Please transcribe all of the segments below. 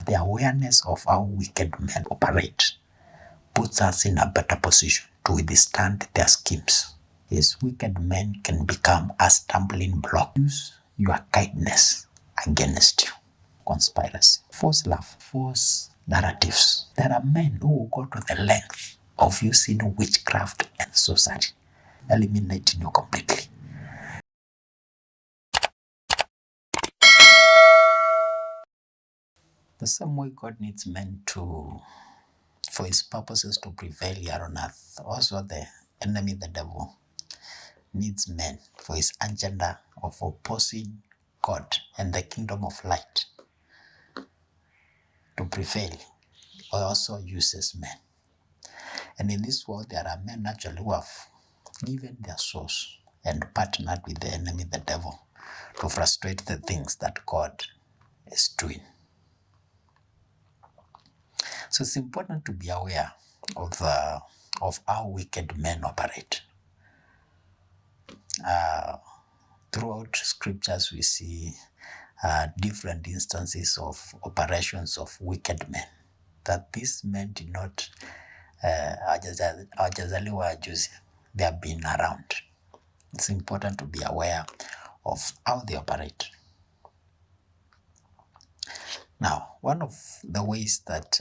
the awareness of how wicked men operate puts us in a better position to withstand their schemes. Yes, wicked men can become a stumbling block. Use your kindness against you. Conspiracy, false love, false narratives. There are men who go to the length of using witchcraft and sorcery, eliminating you completely. The same way God needs men for his purposes to prevail here on earth, also the enemy, the devil, needs men for his agenda of opposing God and the kingdom of light to prevail. He also uses men. And in this world, there are men actually who have given their souls and partnered with the enemy, the devil, to frustrate the things that God is doing. So it's important to be aware of how wicked men operate. Throughout scriptures, we see different instances of operations of wicked men. That these men did not hawajazaliwa juzi, they have been around. It's important to be aware of how they operate. Now, one of the ways that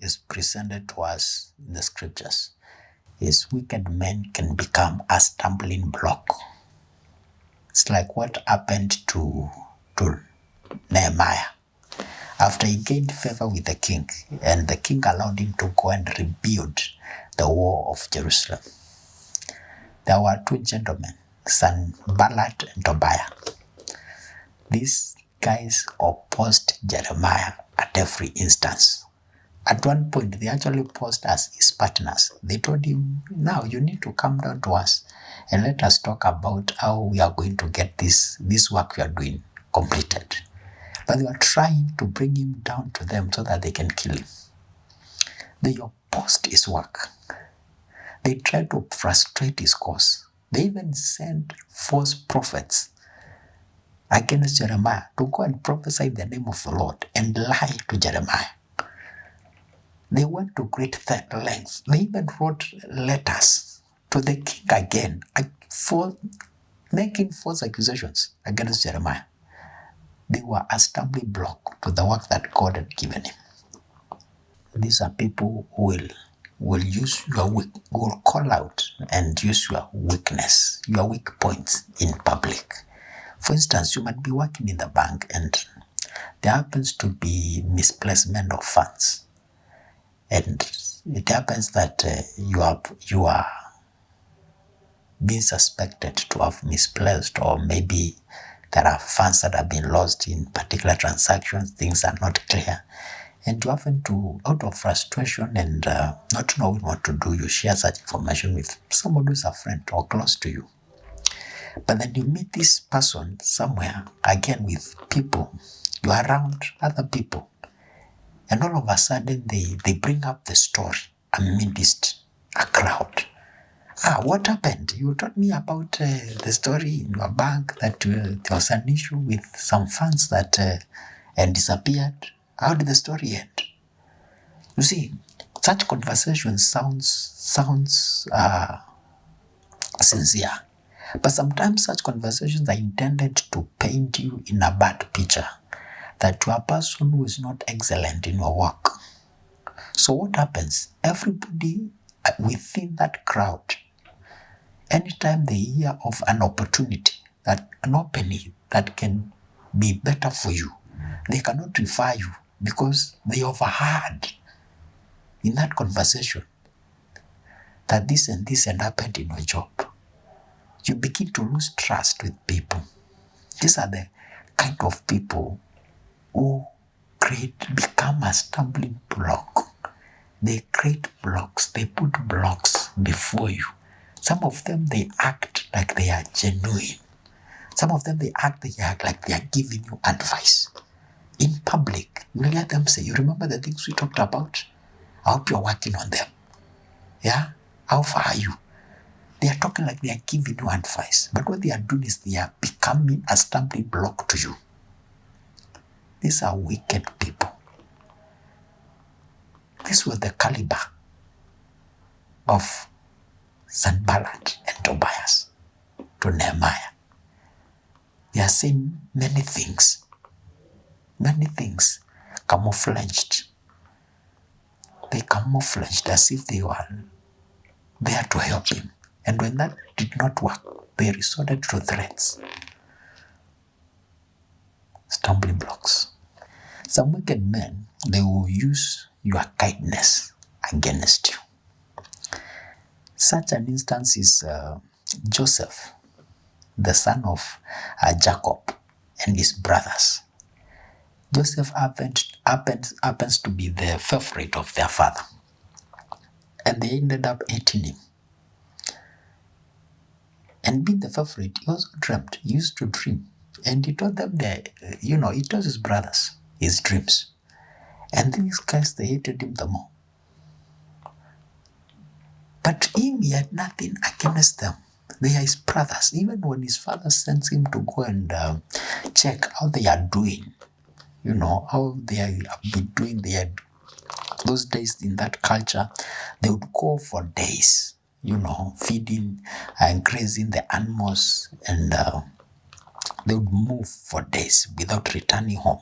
is presented to us in the scriptures is wicked men can become a stumbling block. It's like what happened to Nehemiah. After he gained favor with the king, and the king allowed him to go and rebuild the wall of Jerusalem, there were two gentlemen, Sanballat and Tobiah. These guys opposed Jeremiah at every instance. At one point, they actually posed as his partners. They told him, now you need to come down to us and let us talk about how we are going to get this work we are doing completed. But they were trying to bring him down to them so that they can kill him. They opposed his work. They tried to frustrate his cause. They even sent false prophets against Jeremiah to go and prophesy in the name of the Lord and lie to Jeremiah. They went to great lengths. They even wrote letters to the king again for making false accusations against Jeremiah. They were a stumbling block to the work that God had given him. These are people who will use will call out and use your weakness, your weak points in public. For instance, you might be working in the bank and there happens to be misplacement of funds. And it happens that you are being suspected to have misplaced, or maybe there are funds that have been lost in particular transactions, things are not clear. And you happen to, out of frustration and not knowing what to do, you share such information with someone who is a friend or close to you. But then you meet this person somewhere, again with people, you are around other people. And all of a sudden, they bring up the story amidst a crowd. What happened? You told me about the story in your bank that there was an issue with some funds that disappeared. How did the story end? You see, such conversation sounds sincere. But sometimes such conversations are intended to paint you in a bad picture, that you are a person who is not excellent in your work. So what happens? Everybody within that crowd, anytime they hear of an opportunity, that an opening that can be better for you, they cannot refer you because they overheard in that conversation that this and this had happened in your job. You begin to lose trust with people. These are the kind of people who become a stumbling block. They create blocks. They put blocks before you. Some of them, they act like they are genuine. Some of them, they act like they are giving you advice. In public, you'll hear them say, you remember the things we talked about? I hope you're working on them. Yeah? How far are you? They are talking like they are giving you advice. But what they are doing is they are becoming a stumbling block to you. These are wicked people. This was the caliber of Sanballat and Tobias to Nehemiah. They are saying many things camouflaged. They camouflaged as if they were there to help him. And when that did not work, they resorted to threats, stumbling blocks. Some wicked men, they will use your kindness against you. Such an instance is Joseph, the son of Jacob and his brothers. Joseph happens to be the favorite of their father, and they ended up hating him. And being the favorite, he also dreamt. He used to dream, and he told them that, he told his brothers his dreams, and these guys, they hated him the more. But him, he had nothing against them. They are his brothers. Even when his father sends him to go and check how they are doing, how they have been doing. Those days in that culture, they would go for days, feeding and grazing the animals, and they would move for days without returning home.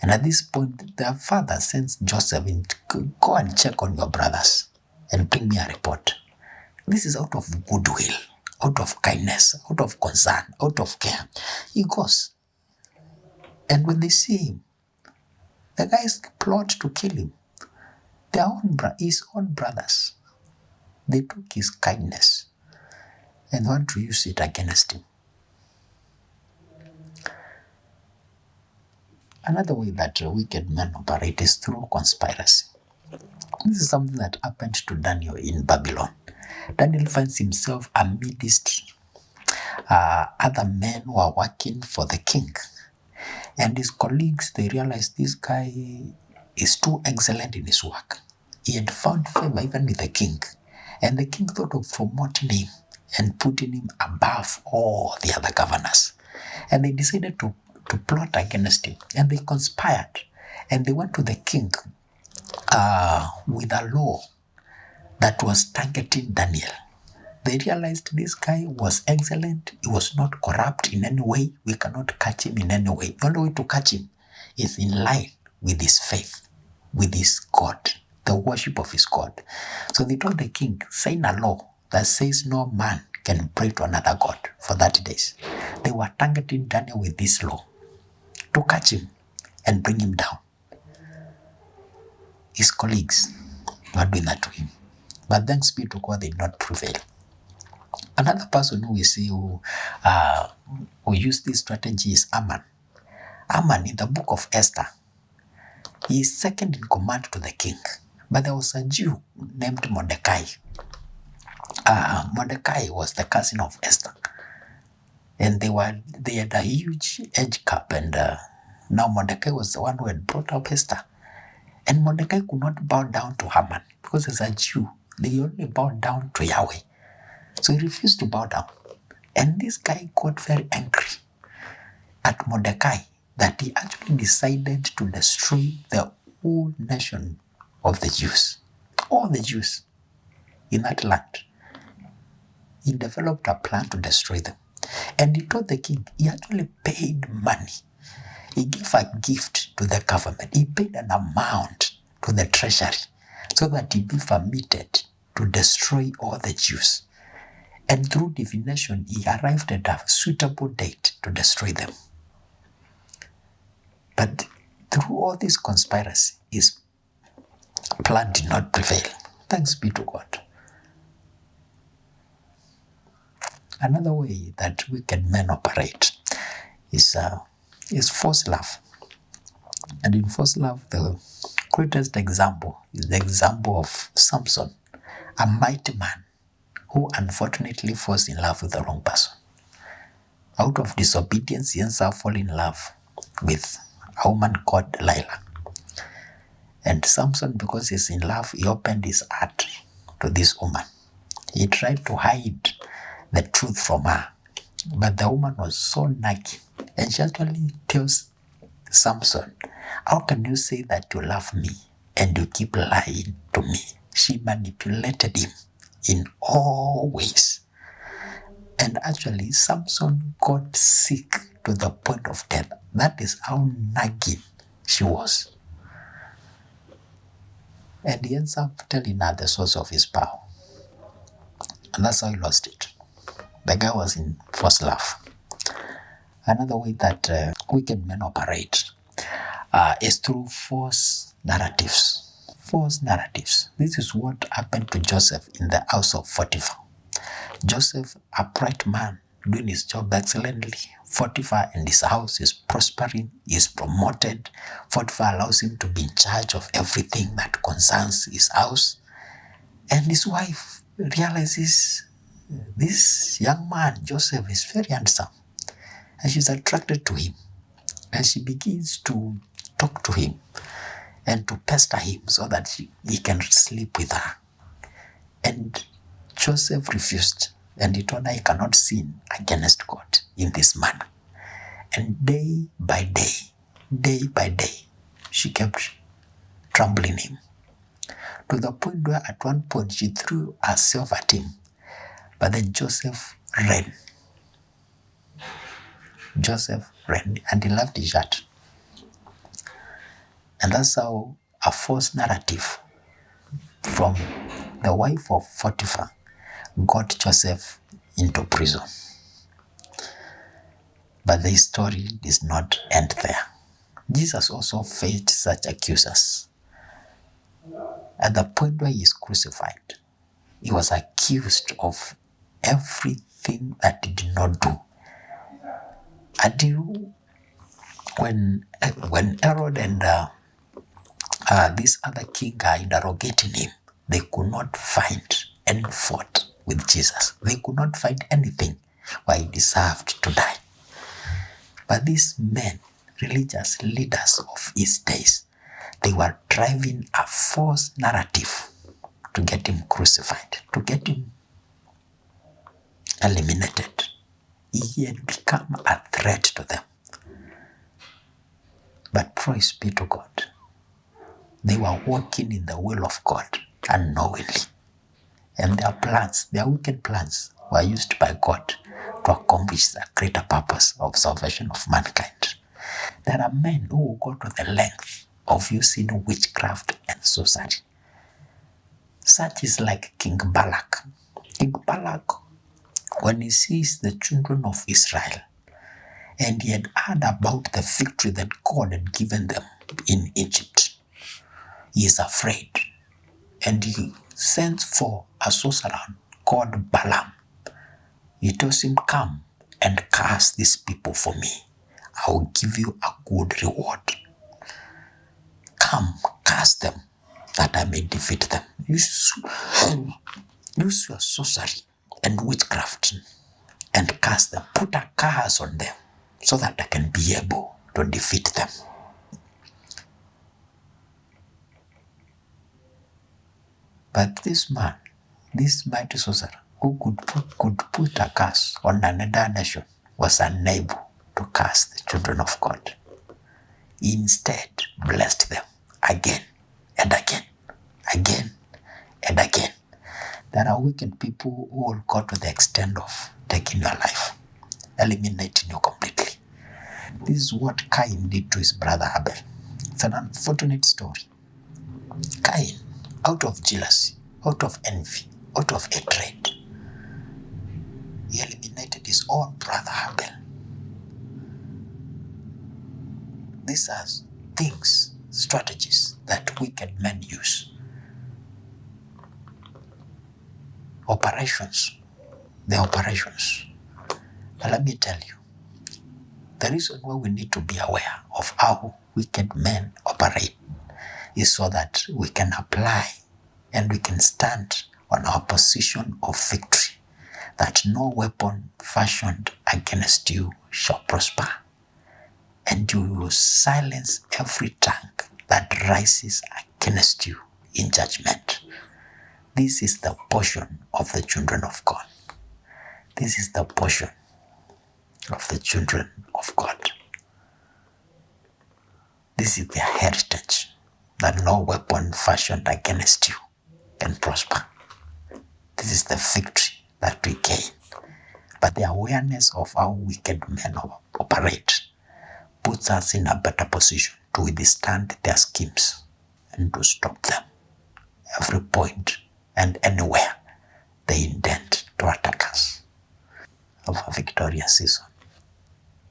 And at this point, their father sends Joseph in to go and check on your brothers and bring me a report. This is out of goodwill, out of kindness, out of concern, out of care. He goes. And when they see him, the guys plot to kill him. His own brothers. They took his kindness and want to use it against him. Another way that wicked men operate is through conspiracy. This is something that happened to Daniel in Babylon. Daniel finds himself amidst other men who are working for the king. And his colleagues, they realized this guy is too excellent in his work. He had found favor even with the king. And the king thought of promoting him and putting him above all the other governors. And they decided to plot against him. And they conspired. And they went to the king with a law that was targeting Daniel. They realized this guy was excellent. He was not corrupt in any way. We cannot catch him in any way. The only way to catch him is in line with his faith, with his God, the worship of his God. So they told the king, sign a law that says no man can pray to another God for 30 days. They were targeting Daniel with this law to catch him and bring him down. His colleagues were doing that to him. But thanks be to God, they did not prevail. Another person who we see who used this strategy is Haman. Haman, in the book of Esther, he is second in command to the king. But there was a Jew named Mordecai. Mordecai was the cousin of Esther. And they had a huge age gap, and now Mordecai was the one who had brought up Esther. And Mordecai could not bow down to Haman because as a Jew, they only bowed down to Yahweh. So he refused to bow down. And this guy got very angry at Mordecai that he actually decided to destroy the whole nation of the Jews. All the Jews in that land. He developed a plan to destroy them. And he told the king, he actually paid money. He gave a gift to the government. He paid an amount to the treasury so that he be permitted to destroy all the Jews. And through divination, he arrived at a suitable date to destroy them. But through all this conspiracy, his plan did not prevail. Thanks be to God. Another way that wicked men operate is false love. And in false love, the greatest example is the example of Samson, a mighty man who unfortunately falls in love with the wrong person. Out of disobedience, he ends up falling in love with a woman called Delilah. And Samson, because he's in love, he opened his heart to this woman. He tried to hide the truth from her, but the woman was so naggy, and she actually tells Samson, how can you say that you love me and you keep lying to me. She manipulated him in all ways. And actually, Samson got sick to the point of death. That is how nagging she was. And he ends up telling her the source of his power. And that's how he lost it. The guy was in first love. Another way that wicked men operate is through false narratives. False narratives. This is what happened to Joseph in the house of Potiphar. Joseph, a bright man, doing his job excellently. Potiphar and his house is prospering, is promoted. Potiphar allows him to be in charge of everything that concerns his house. And his wife realizes this young man, Joseph, is very handsome. And she's attracted to him. And she begins to talk to him and to pester him so that he can sleep with her. And Joseph refused, and he told her he cannot sin against God in this manner. And day by day, she kept troubling him, to the point where at one point she threw herself at him. But then Joseph ran. And he left his shirt. And that's how a false narrative from the wife of Potiphar got Joseph into prison. But the story does not end there. Jesus also faced such accusers. At the point where he is crucified, he was accused of everything that he did not do. Until when Herod and this other king are interrogating him, they could not find any fault with Jesus. They could not find anything why he deserved to die. But these men, religious leaders of his days, they were driving a false narrative to get him crucified, to get him eliminated. He had become a threat to them. But praise be to God, they were walking in the will of God unknowingly. And their plans, their wicked plans, were used by God to accomplish the greater purpose of salvation of mankind. There are men who go to the length of using witchcraft and sorcery. Such is like King Balak. King Balak, when he sees the children of Israel, and he had heard about the victory that God had given them in Egypt, he is afraid. And he sends for a sorcerer called Balaam. He tells him, come and curse these people for me. I will give you a good reward. Come, curse them, that I may defeat them. Use your sorcery and witchcraft and curse them. Put a curse on them so that I can be able to defeat them. But this man, this mighty sorcerer, who could put a curse on another nation, was unable to curse the children of God. He instead blessed them again and again, again and again. There are wicked people who will go to the extent of taking your life, eliminating you completely. This is what Cain did to his brother Abel. It's an unfortunate story. Cain, out of jealousy, out of envy, out of hatred, he eliminated his own brother Abel. These are things, strategies that wicked men use. Operations. But let me tell you, the reason why we need to be aware of how wicked men operate is so that we can apply and we can stand on our position of victory, that no weapon fashioned against you shall prosper, and you will silence every tongue that rises against you in judgment. This is the portion of the children of God. This is the portion of the children of God. This is their heritage. that no weapon fashioned against you can prosper. This is the victory that we gain. But the awareness of how wicked men operate puts us in a better position to withstand their schemes and to stop them every point and anywhere they intend to attack us. Have a victorious season.